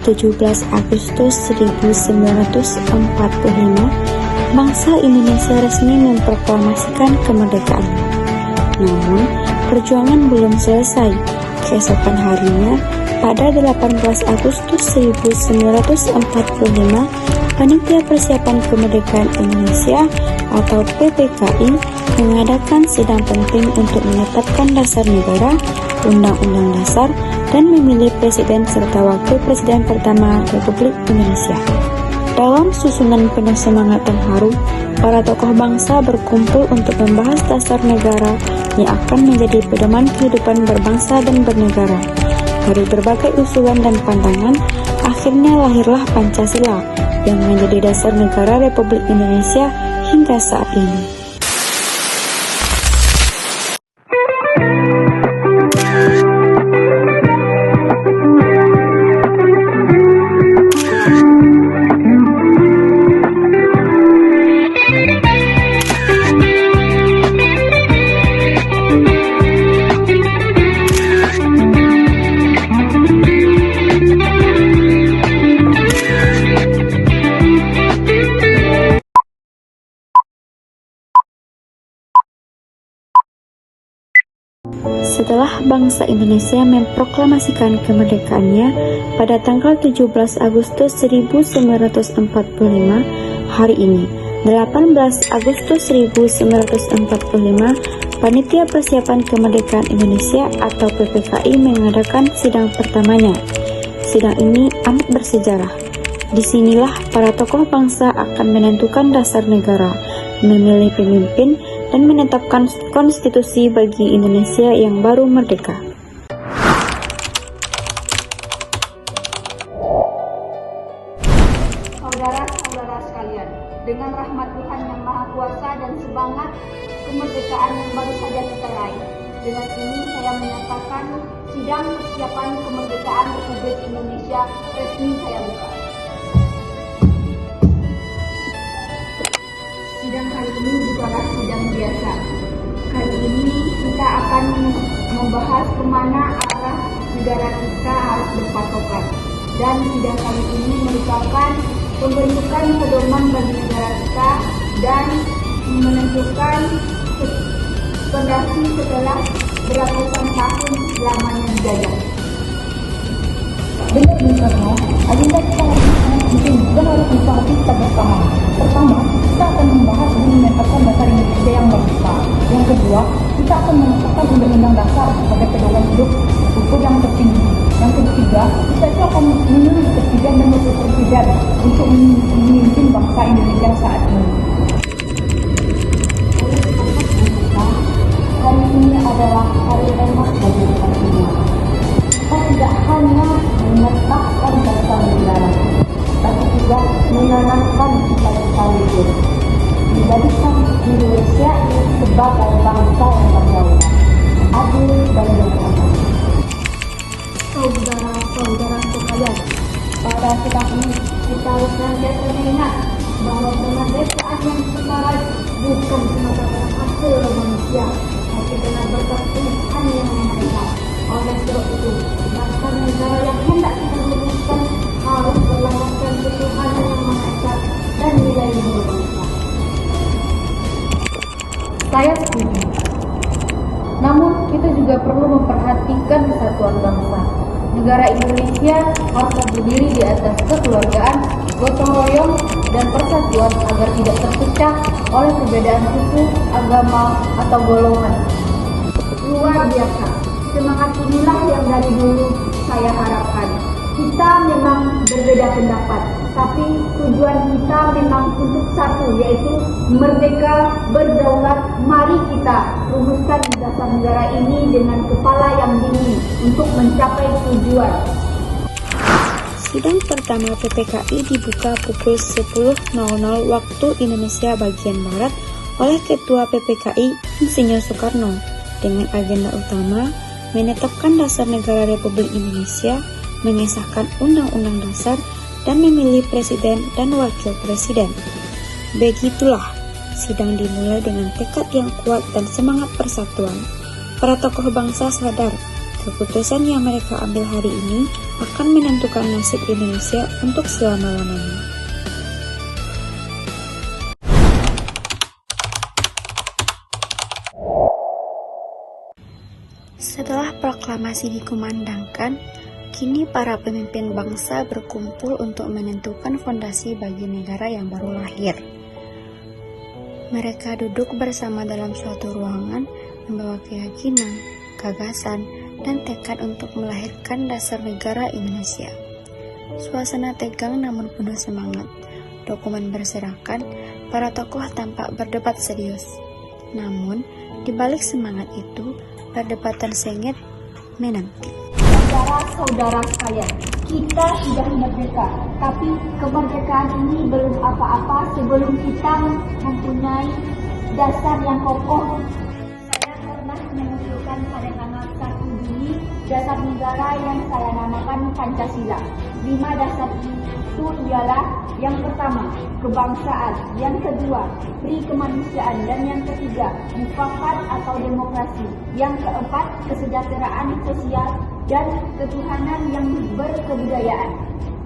17 Agustus 1945, bangsa Indonesia resmi memproklamasikan kemerdekaan. Namun, perjuangan belum selesai. Keesokan harinya, pada 18 Agustus 1945, Panitia Persiapan Kemerdekaan Indonesia atau PPKI mengadakan sidang penting untuk menetapkan dasar negara, Undang-Undang Dasar, dan memilih Presiden serta Wakil Presiden pertama Republik Indonesia. Dalam susunan penuh semangat dan haru, para tokoh bangsa berkumpul untuk membahas dasar negara yang akan menjadi pedoman kehidupan berbangsa dan bernegara. Dari berbagai usulan dan pandangan, akhirnya lahirlah Pancasila yang menjadi dasar negara Republik Indonesia hingga saat ini. Setelah bangsa Indonesia memproklamasikan kemerdekaannya pada tanggal 17 Agustus 1945, hari ini, 18 Agustus 1945, Panitia Persiapan Kemerdekaan Indonesia atau PPKI mengadakan sidang pertamanya. Sidang ini amat bersejarah. Disinilah para tokoh bangsa akan menentukan dasar negara, memilih pemimpin, dan menetapkan konstitusi bagi Indonesia yang baru merdeka. Saudara-saudara sekalian, dengan rahmat Tuhan yang Maha Kuasa dan semangat kemerdekaan yang baru saja kita raih, dengan ini saya menyatakan sidang persiapan kemerdekaan Republik Indonesia resmi saya buka. Sidang kali ini bukanlah sidang biasa. Kali ini kita akan membahas kemana arah negara kita harus berpatokan. Dan sidang kali ini merupakan pembentukan pedoman bagi negara kita dan menentukan fondasi setelah beratusan tahun lamanya dijajah. Benar, agenda kita hari ini penting dan harus disepakati kita bersama. Pertama, kita akan membahas dan menetapkan dasar Indonesia yang berbangsa. Yang kedua, kita akan menetapkan Undang-Undang Dasar sebagai pedoman hidup hukum yang tertinggi. Yang ketiga, kita itu akan memilih presiden dan wakil presiden untuk memimpin bangsa Indonesia saat ini. Hari ini adalah hari emas bagi kita semua. Kita tidak hanya menetapkan dasar negara, tapi juga menanamkan cita-cita luhur, menjadikan Indonesia sebagai bangsa yang berdaulat, adil dan beradab. Saudara-saudara sekalian, Pada sidang ini kita harus senantiasa mengingat bahwa kemerdekaan yang kita raih bukan semata-mata hasil manusia, tapi benar berkat Tuhan yang Maha Esa. Oleh sebab itu, dasar negara yang hendak kita rumuskan harus berlandaskan ketuhanan yang Maha Esa dan nilai luhur bangsa. Saya setuju. Namun, kita juga perlu memperhatikan kesatuan bangsa. Negara Indonesia harus berdiri di atas kekeluargaan, gotong royong, dan persatuan agar tidak terpecah oleh perbedaan suku, agama, atau golongan. Luar biasa, semangat inilah yang dari dulu saya harapkan. Kita memang berbeda pendapat, tapi tujuan kita memang untuk satu, yaitu merdeka, berdaulat. Mari kita rumuskan dasar negara ini dengan kepala yang dingin untuk mencapai tujuan. Sidang pertama PPKI dibuka pukul 10.00 waktu Indonesia bagian Barat oleh Ketua PPKI Insinyur Soekarno dengan agenda utama menetapkan dasar negara Republik Indonesia, mengesahkan Undang-Undang Dasar, dan memilih Presiden dan Wakil Presiden. Begitulah, sidang dimulai dengan tekad yang kuat dan semangat persatuan. Para tokoh bangsa sadar, Keputusan yang mereka ambil hari ini akan menentukan nasib Indonesia untuk selama-lamanya. Setelah proklamasi dikumandangkan, kini para pemimpin bangsa berkumpul untuk menentukan fondasi bagi negara yang baru lahir. Mereka duduk bersama dalam suatu ruangan, membawa keyakinan, gagasan, dan tekad untuk melahirkan dasar negara Indonesia. Suasana tegang namun penuh semangat. Dokumen berserakan, para tokoh tampak berdebat serius. Namun, di balik semangat itu, perdebatan sengit menanti. Saudara-saudara sekalian, kita sudah merdeka, tapi kemerdekaan ini belum apa-apa sebelum kita mempunyai dasar yang kokoh. Saya pernah mengusulkan pada tanggal 1 Juni dasar negara yang saya namakan Pancasila. 5 dasar itu ialah: yang pertama, kebangsaan; yang kedua, pri kemanusiaan; dan yang ketiga, mufakat atau demokrasi; yang keempat, kesejahteraan sosial dan ketuhanan yang berkebudayaan.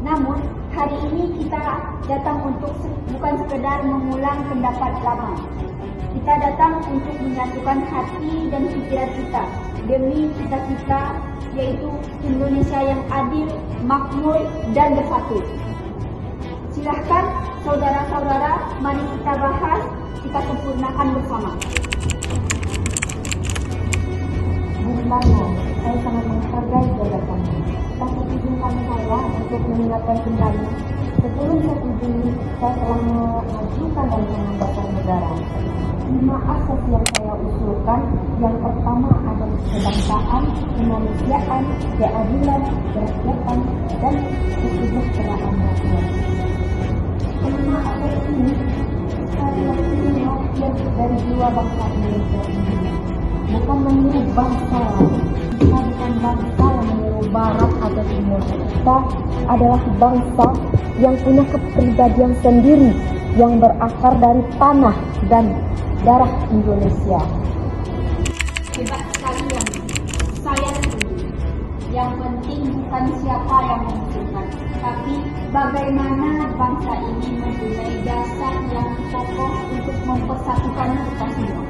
Namun, hari ini kita datang untuk bukan sekedar mengulang pendapat lama. Kita datang untuk menyatukan hati dan pikiran kita demi cita-cita, yaitu Indonesia yang adil, makmur, dan bersatu. Silahkan saudara-saudara, mari kita bahas, kita sempurnakan bersama. Bung Karno, saya sangat menghargai gagasannya, tapi izinkan saya untuk mengingatkan kembali. Sebelum 1 Juni, saya telah mengajukan rancangan dasar negara. 5 asas yang saya usulkan, yang pertama adalah kebangsaan, kemanusiaan, keadilan, kerakyatan, dan kesejahteraan rakyat. Kelima asas ini adalah wakil dari jiwa bangsa Indonesia ini. Bukan meniru bangsa, kita bukan bangsa yang meniru barat atau timur. Kita adalah bangsa yang punya kepribadian sendiri, yang berakar dari tanah dan darah Indonesia. Hebat sekali yang saya setuju. Yang penting bukan siapa yang menentukan, tapi bagaimana bangsa ini mempunyai dasar yang kokoh untuk mempersatukan kita semua.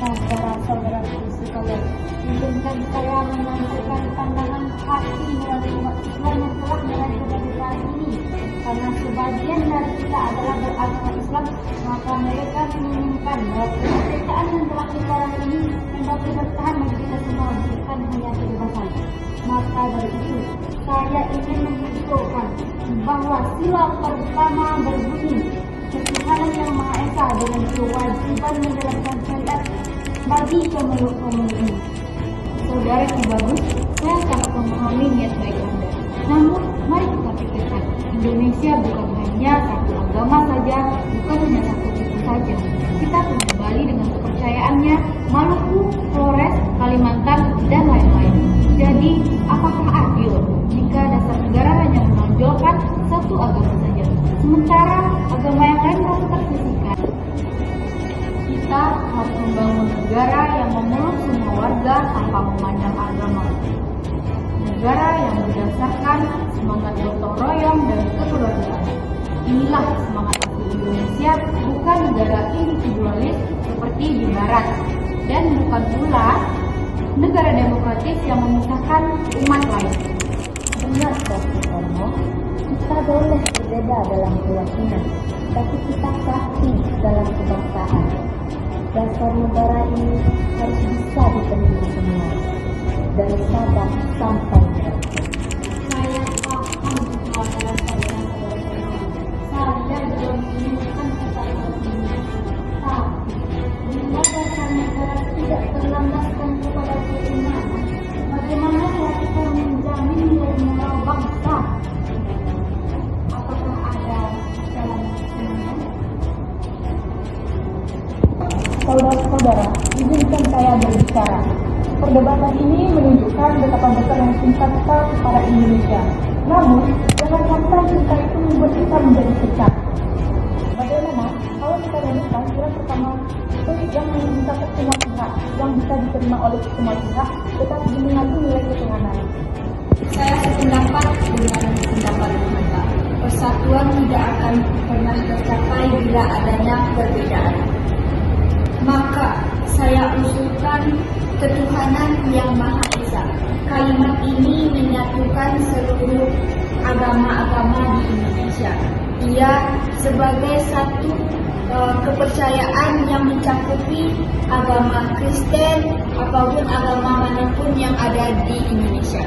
Saudara-saudaraku sekalian, izinkan saya menyampaikan pandangan hati melalui umat Islam yang telah meraih kemerdekaan ini. Karena sebagian dari kita adalah beragama Islam, maka mereka menginginkan bahwa kemerdekaan yang telah kita raih ini dapat bertahan bagi kita semua, bukan hanya kebebasan. Maka dari itu, saya ingin menginfokan bahwa sila pertama berbunyi, ketuhanan yang Maha Esa dengan kewajiban menjalankan syariat bagi pemeluk-pemeluk ini. Saudara Ki Bagus, saya sangat memahami niat baik Anda. Namun, mari kita pikirkan, Indonesia bukan hanya satu agama saja, bukan hanya satu suku saja. Kita punya Bali dengan kepercayaannya, Maluku, Flores, Kalimantan, dan lain-lain. Jadi, apakah adil jika dasar negara hanya menonjolkan satu agama saja, sementara agama yang lain harus tersisihkan? Kita harus membangun negara yang memeluk semua warga tanpa memandang agama. Negara yang berdasarkan semangat gotong royong dan kekeluargaan. Inilah semangat asli Indonesia, bukan negara individualis seperti di Barat, dan bukan pula negara demokratis yang memisahkan umat lain. Benar, Bung Karno, kita boleh berbeda dalam keyakinan, tapi kita satu dalam kebangsaan. Dasar negara ini harus bisa diterima semua, dari Sabang sampai Merauke. Saya paham kekhawatiran saya belum menginginkan kesatuan ini. Tapi, bila dasar negara tidak terlandaskan kepada keimanan, bagaimana kita menjamin nilai moral bangsa? Apakah ada jalan kemudian? Saudara-saudara, izinkan saya berbicara. Perdebatan ini menunjukkan betapa besar yang cinta kita kepada Indonesia. Namun, jangan sampai cinta itu membuat kita menjadi pecah. Bagaimana kalau kita renungkan, kira pertama itu yang mencakup semua pihak, yang bisa diterima oleh semua pihak, tetapi mengandung nilai ketuhanan. Saya sependapat dengan pendapat Anda. Persatuan tidak akan pernah tercapai bila adanya perbedaan. Maka saya usulkan ketuhanan yang Maha Esa. Kalimat ini menyatukan seluruh agama-agama di Indonesia. Ia sebagai satu kepercayaan yang mencakupi agama Kristen ataupun agama manapun yang ada di Indonesia.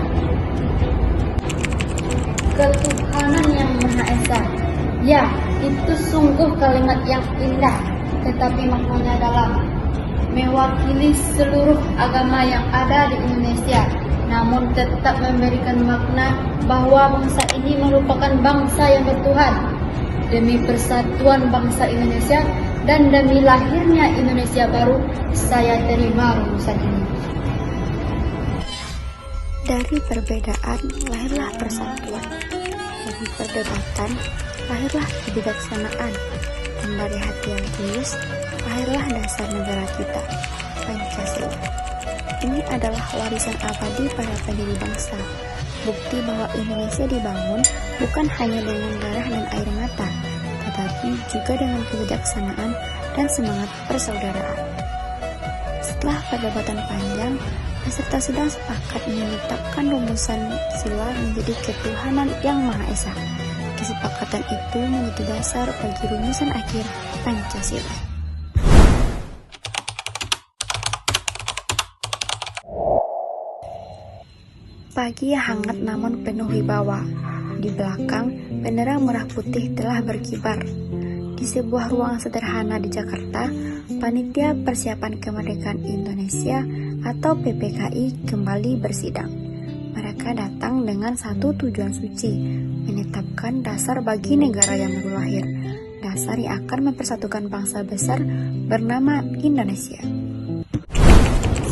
Ketuhanan yang Maha Esa. Ya, itu sungguh kalimat yang indah, tetapi maknanya dalam. Mewakili seluruh agama yang ada di Indonesia, namun tetap memberikan makna bahwa bangsa ini merupakan bangsa yang bertuhan. Demi persatuan bangsa Indonesia dan demi lahirnya Indonesia baru, saya terima rumusan ini. Dari perbedaan lahirlah persatuan, dari perdebatan lahirlah kebijaksanaan, dan dari hati yang tulus lahirlah dasar negara kita, Pancasila. Ini adalah warisan abadi para pendiri bangsa, bukti bahwa Indonesia dibangun bukan hanya dengan darah dan air mata, tetapi juga dengan kebijaksanaan dan semangat persaudaraan. Setelah perdebatan panjang, peserta sidang sepakat menetapkan rumusan sila menjadi ketuhanan yang Maha Esa. Kesepakatan itu menjadi dasar bagi rumusan akhir Pancasila. Pagi hangat namun penuh wibawa. Di belakang, bendera merah putih telah berkibar. Di sebuah ruang sederhana di Jakarta, Panitia Persiapan Kemerdekaan Indonesia atau PPKI kembali bersidang. Mereka datang dengan satu tujuan suci, menetapkan dasar bagi negara yang baru lahir, dasar yang akan mempersatukan bangsa besar bernama Indonesia.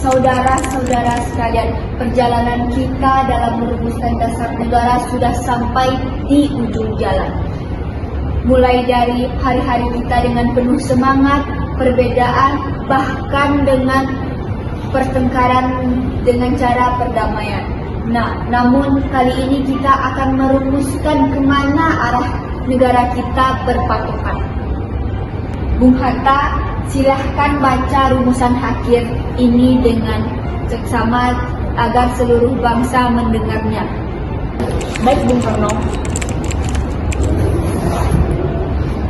Saudara-saudara sekalian, perjalanan kita dalam merumuskan dasar negara sudah sampai di ujung jalan. Mulai dari hari-hari kita dengan penuh semangat, perbedaan, bahkan dengan pertengkaran dengan cara perdamaian. Namun kali ini kita akan merumuskan kemana arah negara kita berpatokan. Bung Hatta, silahkan baca rumusan akhir ini dengan seksama agar seluruh bangsa mendengarnya. Baik, Bung Karno.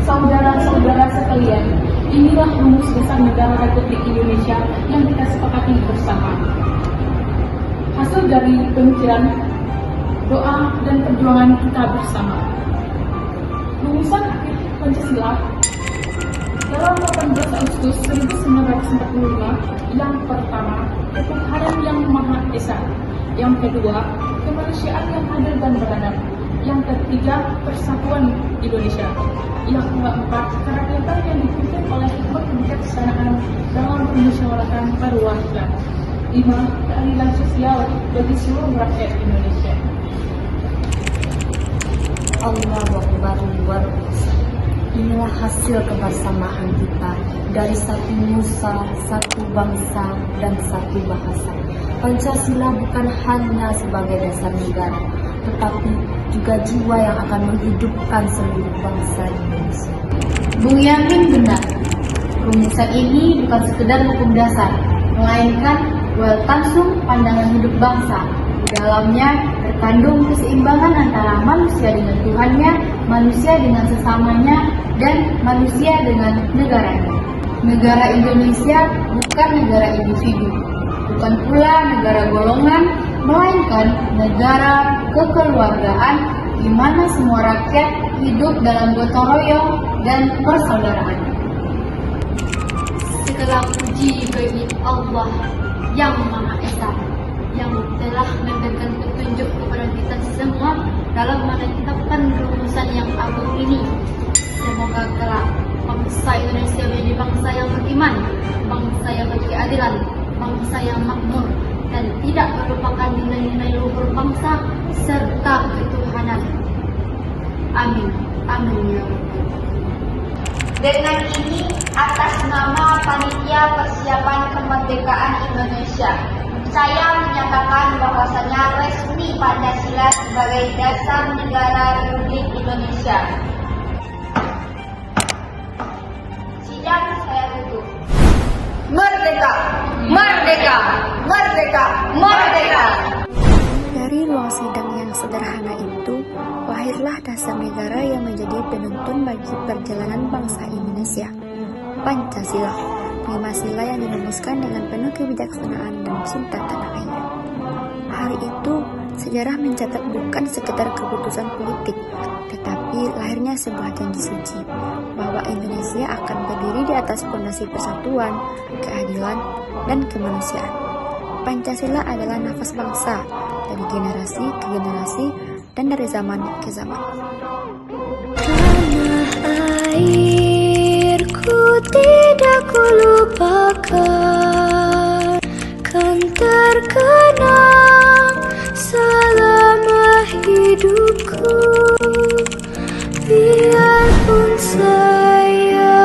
Saudara-saudara sekalian, inilah rumus dasar negara Republik Indonesia yang kita sepakati bersama. Hasil dari pemikiran, doa, dan perjuangan kita bersama. Rumusan akhir Pancasila dalam 18 Agustus 1945, yang pertama, ketuhanan yang Maha Esa. Yang kedua, kemanusiaan yang adil dan beradab. Yang ketiga, persatuan Indonesia. Yang keempat, kerakyatan yang dipimpin oleh hikmat kebijaksanaan dalam permusyawaratan berwarga. 5. Keadilan sosial bagi seluruh rakyat Indonesia. Allahu Akbar luar biasa. Inilah hasil kebersamaan kita dari satu nusa, satu bangsa, dan satu bahasa. Pancasila bukan hanya sebagai dasar negara, tetapi juga jiwa yang akan menghidupkan seluruh bangsa Indonesia. Bung Yamin benar, rumusan ini bukan sekedar hukum dasar, melainkan weltansum pandangan hidup bangsa. Di dalamnya terkandung keseimbangan antara manusia dengan Tuhannya, manusia dengan sesamanya, dan manusia dengan negaranya. Negara Indonesia bukan negara individu, bukan pula negara golongan, melainkan negara kekeluargaan di mana semua rakyat hidup dalam gotong royong dan persaudaraan. Segala puji bagi Allah yang Maha Esa, yang telah memberikan petunjuk kepada kita semua dalam menetapkan rumusan yang agung ini. Semoga kelak bangsa Indonesia menjadi bangsa yang beriman, bangsa yang berkeadilan, bangsa yang makmur, dan tidak melupakan nilai-nilai luhur bangsa serta ketuhanan. Amin. Amin ya Rabbal. Dengan ini, atas nama Panitia Persiapan Kemerdekaan Indonesia, saya menyatakan bahwasanya resmi Pancasila sebagai dasar negara Republik Indonesia. Sidang saya tutup. Merdeka! Merdeka! Merdeka! Merdeka! Dari ruang sidang yang sederhana itu, lahirlah dasar negara yang menjadi penuntun bagi perjalanan bangsa Indonesia. Pancasila, 5 sila yang dirumuskan dengan penuh kebijaksanaan dan cinta tanah air. Hari itu, sejarah mencatat bukan sekedar keputusan politik, tetapi lahirnya sebuah janji suci bahwa Indonesia akan berdiri di atas fondasi persatuan, keadilan, dan kemanusiaan. Pancasila adalah nafas bangsa dari generasi ke generasi dan dari zaman ke zaman. Tanah airku tidak kulupakan, kan terkenang selama hidupku. Biarpun saya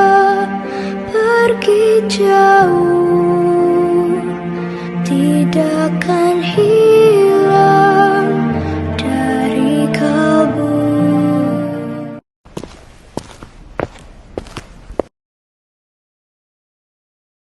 pergi jauh